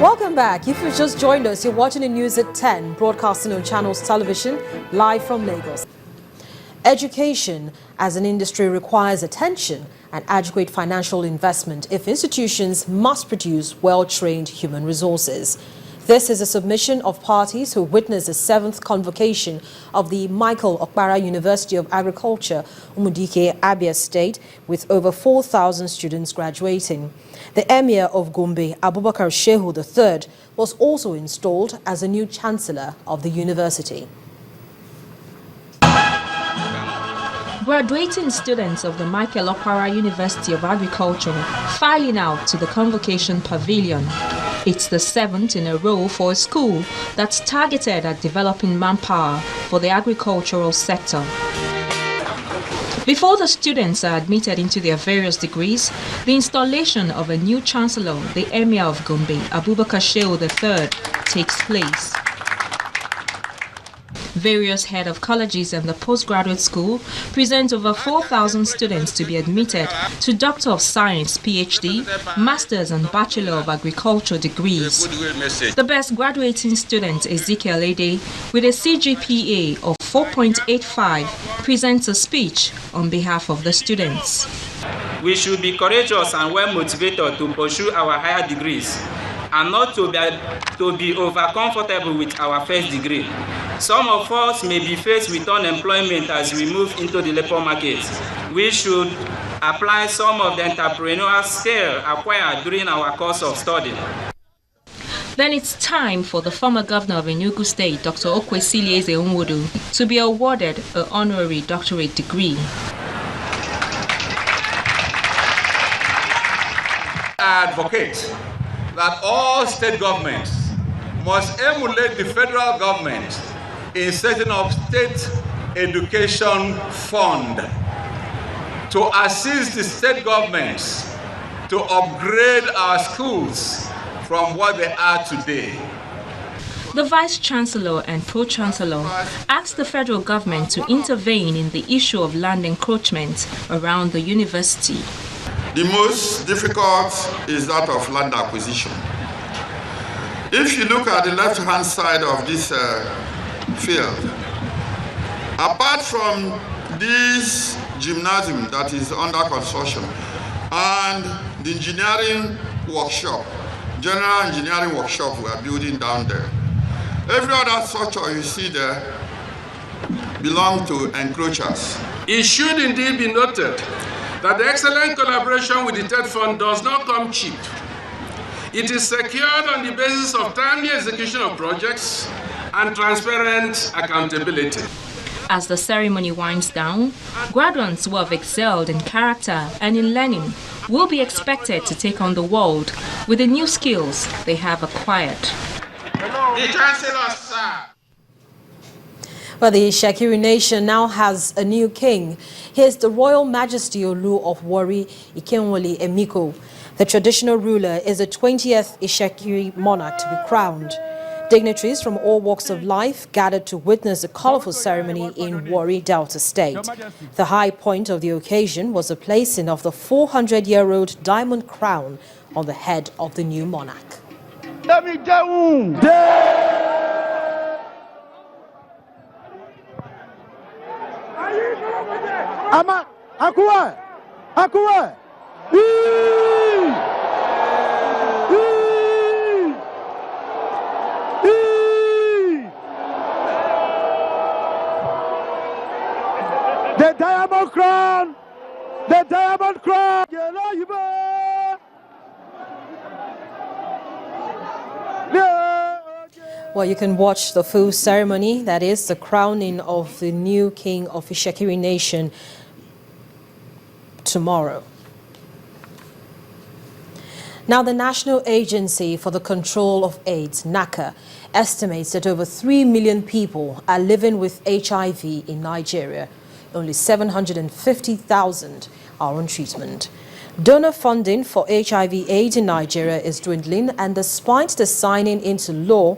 Welcome back. If you've just joined us, you're watching the news at 10, broadcasting on Channels Television, live from Lagos. Education as an industry requires attention and adequate financial investment if institutions must produce well-trained human resources. This is a submission of parties who witnessed the 7th convocation of the Michael Okpara University of Agriculture, Umudike, Abia State, with over 4,000 students graduating. The Emir of Gombe, Abubakar Shehu III, was also installed as the new Chancellor of the university. Graduating students of the Michael Okpara University of Agriculture filing out to the Convocation Pavilion. It's the 7th in a row for a school that's targeted at developing manpower for the agricultural sector. Before the students are admitted into their various degrees, the installation of a new Chancellor, the Emir of Gombe, Abubakar Shehu III, takes place. Various head of colleges and the postgraduate school present over 4,000 students to be admitted to Doctor of Science, Ph.D., Masters and Bachelor of Agriculture degrees. The best graduating student, Ezekiel Ede, with a CGPA of 4.85, presents a speech on behalf of the students. We should be courageous and well motivated to pursue our higher degrees and not to be over-comfortable with our first degree. Some of us may be faced with unemployment as we move into the labor market. We should apply some of the entrepreneurial skill acquired during our course of study. Then it's time for the former governor of Enugu State, Dr. Okwesili Eze-Nwodo, to be awarded an honorary doctorate degree. I advocate that all state governments must emulate the federal government in setting up state education fund to assist the state governments to upgrade our schools from what they are today. The Vice Chancellor and Pro-Chancellor asked the federal government to intervene in the issue of land encroachment around the university. The most difficult is that of land acquisition. If you look at the left-hand side of this field, apart from this gymnasium that is under construction and the engineering workshop, general engineering workshop we are building down there, every other structure you see there belongs to encroachers. It should indeed be noted that the excellent collaboration with the TED Fund does not come cheap. It is secured on the basis of timely execution of projects and transparent accountability. As the ceremony winds down, graduates who have excelled in character and in learning will be expected to take on the world with the new skills they have acquired. The Chancellor, sir. Well, the Ishekiri nation now has a new king. He is the Royal Majesty Olu of Warri Ikenwole Emiko. The traditional ruler is the 20th Ishekiri monarch to be crowned. Dignitaries from all walks of life gathered to witness the colorful ceremony in Warri, Delta State. The high point of the occasion was the placing of the 400-year-old diamond crown on the head of the new monarch. The diamond crown! The diamond crown! Well, you can watch the full ceremony, that is the crowning of the new king of Ishekiri nation, tomorrow. Now, the National Agency for the Control of AIDS, NACA, estimates that over 3 million people are living with HIV in Nigeria. Only 750,000 are on treatment. Donor funding for HIV/AIDS in Nigeria is dwindling, and despite the signing into law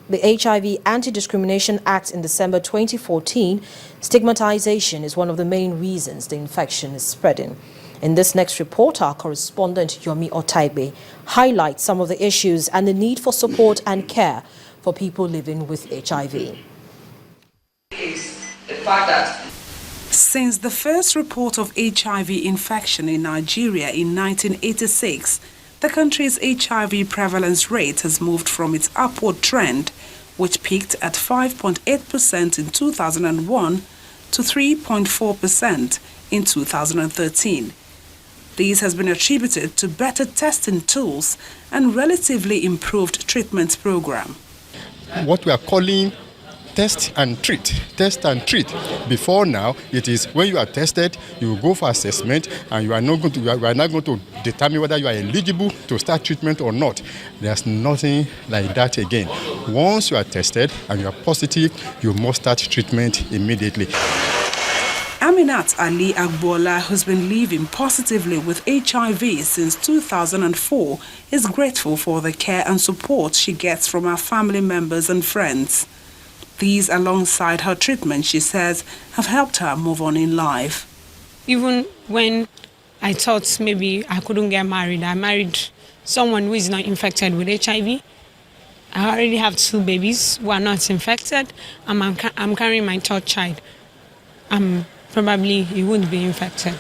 the HIV Anti-Discrimination Act in December 2014, stigmatization is one of the main reasons the infection is spreading. In this next report, our correspondent Yomi Otaibe highlights some of the issues and the need for support and care for people living with HIV. Since the first report of HIV infection in Nigeria in 1986, the country's HIV prevalence rate has moved from its upward trend, which peaked at 5.8% in 2001 to 3.4% in 2013. This has been attributed to better testing tools and relatively improved treatment program. What we are calling test and treat. Before now, it is when you are tested, you go for assessment, and you are not going to determine whether you are eligible to start treatment or not. There's nothing like that again. Once you are tested and you are positive, you must start treatment immediately. Aminat Ali Agbola, who's been living positively with HIV since 2004, is grateful for the care and support she gets from her family members and friends. These, alongside her treatment, she says, have helped her move on in life. Even when I thought maybe I couldn't get married, I married someone who is not infected with HIV. I already have 2 babies who are not infected. I'm carrying my 3rd child. Probably he wouldn't be infected.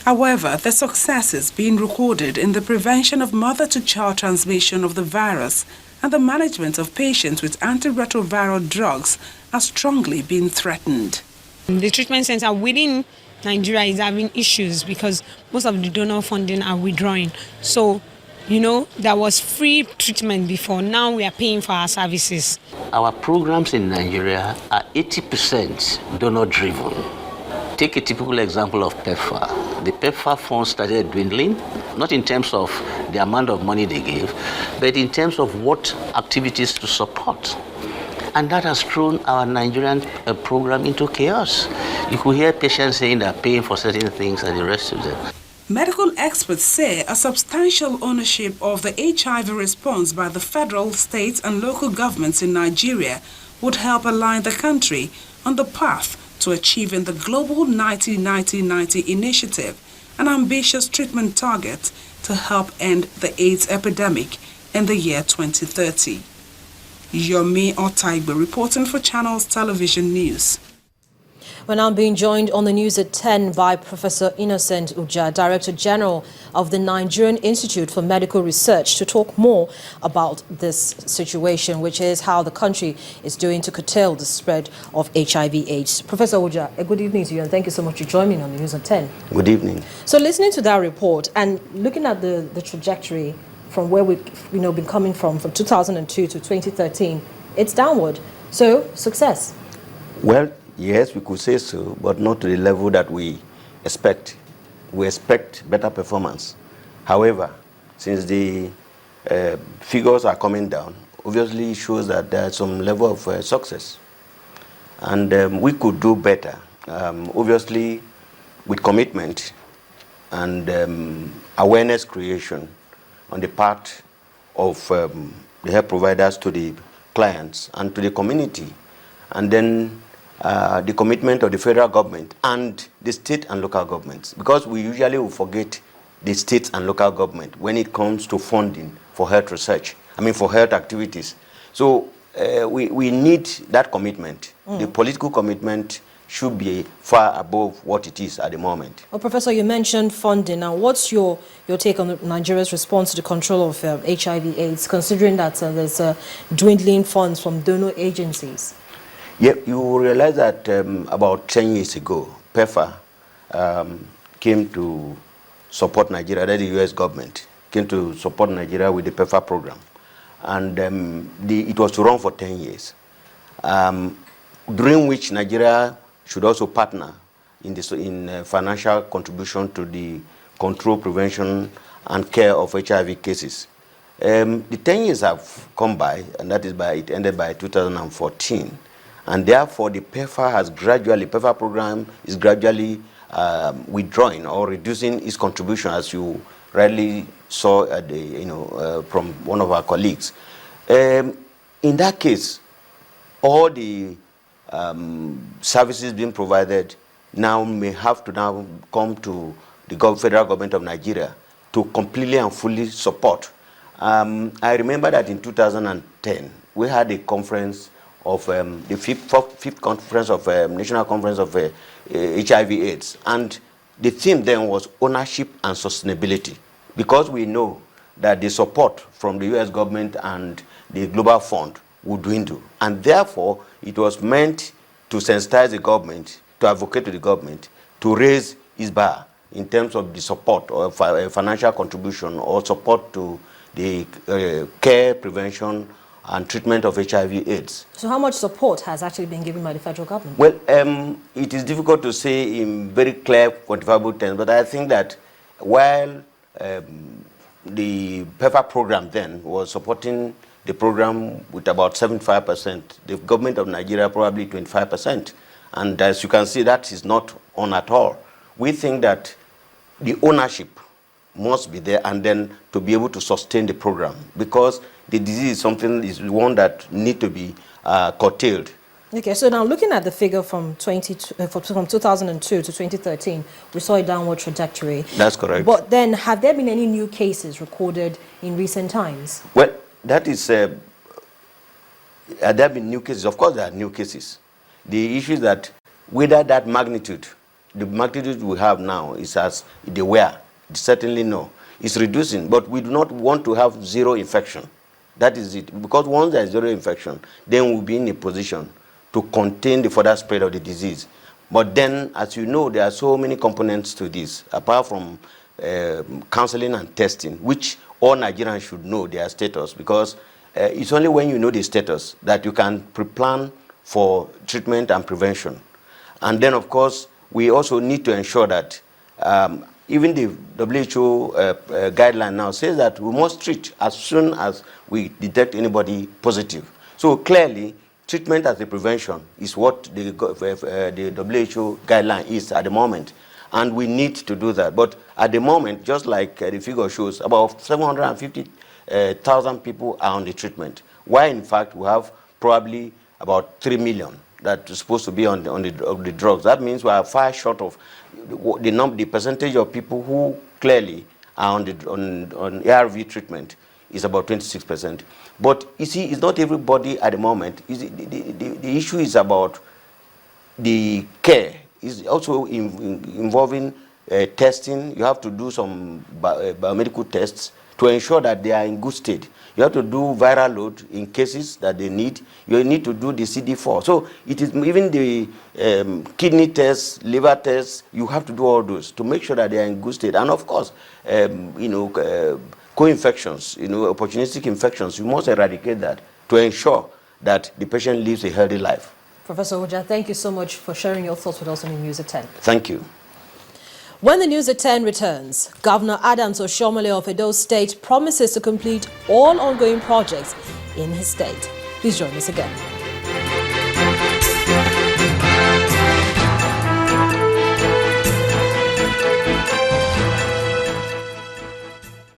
However, the successes being recorded in the prevention of mother-to-child transmission of the virus and the management of patients with antiretroviral drugs are strongly being threatened. The treatment center within Nigeria is having issues because most of the donor funding are withdrawing. So, there was free treatment before. Now we are paying for our services. Our programs in Nigeria are 80% donor-driven. Take a typical example of PEPFAR. The PEPFAR funds started dwindling, not in terms of the amount of money they gave, but in terms of what activities to support. And that has thrown our Nigerian program into chaos. You could hear patients saying they're paying for certain things and the rest of them. Medical experts say a substantial ownership of the HIV response by the federal, state and local governments in Nigeria would help align the country on the path to achieving the global 90-90-90 initiative, an ambitious treatment target to help end the AIDS epidemic in the year 2030. Yomi Otaibe reporting for Channels Television News. We're now being joined on the news at 10 by Professor Innocent Uja, Director General of the Nigerian Institute for Medical Research, to talk more about this situation, which is how the country is doing to curtail the spread of HIV/AIDS. Professor Uja, a good evening to you, and thank you so much for joining me on the news at 10. Good evening. So listening to that report and looking at the trajectory from where we've been coming from 2002 to 2013, it's downward. So, success. Well, yes, we could say so, but not to the level that we expect. We expect better performance. However, since the figures are coming down, obviously it shows that there's some level of success. And we could do better, obviously with commitment and awareness creation on the part of the health providers to the clients and to the community. And then the commitment of the federal government and the state and local governments, because we usually will forget the state and local government when it comes to funding for health research, for health activities. So we need that commitment. The political commitment should be far above what it is at the moment. Well, Professor, you mentioned funding. Now, what's your take on Nigeria's response to the control of HIV/AIDS, considering that there's dwindling funds from donor agencies? Yeah, you will realize that about 10 years ago, PEPFAR came to support Nigeria. That the U.S. government came to support Nigeria with the PEPFAR program. And it was to run for 10 years, during which Nigeria should also partner in financial contribution to the control, prevention, and care of HIV cases. The 10 years have come by, and that is it ended by 2014. And therefore, the PEPFAR program is gradually withdrawing or reducing its contribution, as you rightly saw at from one of our colleagues. In that case, all the services being provided now may have to come to the federal government of Nigeria to completely and fully support. I remember that in 2010, we had a conference of the fifth conference of National Conference of HIV/AIDS, and the theme then was ownership and sustainability, because we know that the support from the U.S. government and the Global Fund would dwindle, and therefore it was meant to sensitize the government, to advocate to the government, to raise its bar in terms of the support or financial contribution or support to the care, prevention, and treatment of HIV/AIDS. So how much support has actually been given by the federal government? Well, it is difficult to say in very clear, quantifiable terms, but I think that while the PEPFAR program then was supporting the program with about 75%, the government of Nigeria probably 25%. And as you can see, that is not on at all. We think that the ownership must be there, and then to be able to sustain the program, because the disease is one that need to be curtailed. Okay, so now looking at the figure from 2002 to 2013, we saw a downward trajectory. That's correct. But then, have there been any new cases recorded in recent times? Well, that is, have there been new cases? Of course there are new cases. The issue is that whether that magnitude, the magnitude we have now is as they were, certainly no. It's reducing, but we do not want to have zero infection. That is it. Because once there is zero infection, then we'll be in a position to contain the further spread of the disease. But then, as you know, there are so many components to this, apart from counseling and testing, which all Nigerians should know their status, because it's only when you know the status that you can pre-plan for treatment and prevention. And then, of course, we also need to ensure that even the WHO guideline now says that we must treat as soon as we detect anybody positive. So clearly, treatment as a prevention is what the WHO guideline is at the moment. And we need to do that. But at the moment, just like the figure shows, about 750,000 people are on the treatment. While in fact, we have probably about 3 million that is supposed to be on the drugs. That means we are far short of the percentage of people who clearly are on ARV treatment is about 26%. But you see, it's not everybody at the moment. The issue is about the care. It's also involving testing. You have to do some biomedical tests to ensure that they are in good state. You have to do viral load in cases that they need. You need to do the CD4. So it is even the kidney tests, liver tests, you have to do all those to make sure that they are in good state. And of course, co-infections, opportunistic infections, you must eradicate that to ensure that the patient lives a healthy life. Professor Oja, thank you so much for sharing your thoughts with us on the News at 10. Thank you. When the News at 10 returns, Governor Adams Oshiomhole of Edo State promises to complete all ongoing projects in his state. Please join us again.